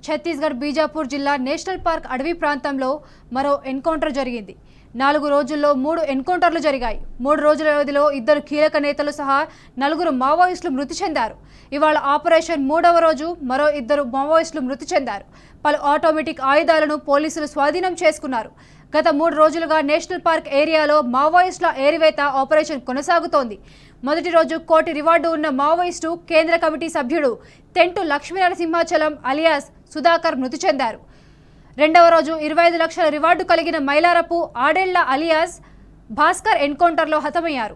ఛత్తీస్గఢ్ బీజాపూర్ జిల్లా national park అడవి ప్రాంతంలో మరో ఎన్కౌంటర్ జరిగింది. 4 రోజుల్లో 3 ఎన్కౌంటర్లు జరిగాయి. 3 రోజుల వ్యవధిలో 2 కీలక నేతలు సహా 4 మావోయిస్టులు మృతి చెందారు. ఇవాళ ఆపరేషన్ 3వ రోజు మరో 2 మావోయిస్టులు మృతి చెందారు. పలు ఆటోమేటిక్ ఆయుధాలను పోలీసులు స్వాధీనం చేసుకున్నారు. గత 3 రోజులుగా నేషనల్ పార్క్ ఏరియాలో మావోయిస్టుల ఏరివేత ఆపరేషన్ కొనసాగుతోంది. మొదటి రోజు కోటి రివార్డు ఉన్న మావోయిస్టు కేంద్ర కమిటీ సభ్యుడు తెంటు లక్ష్మీనరసింహాచలం అలియాస్ సుధాకర్ మృతి చెందారు. రెండవ రోజు 25 లక్షల రివార్డు కలిగిన మైలారపు ఆడెళ్ల అలియాస్ భాస్కర్ ఎన్కౌంటర్లో హతమయ్యారు.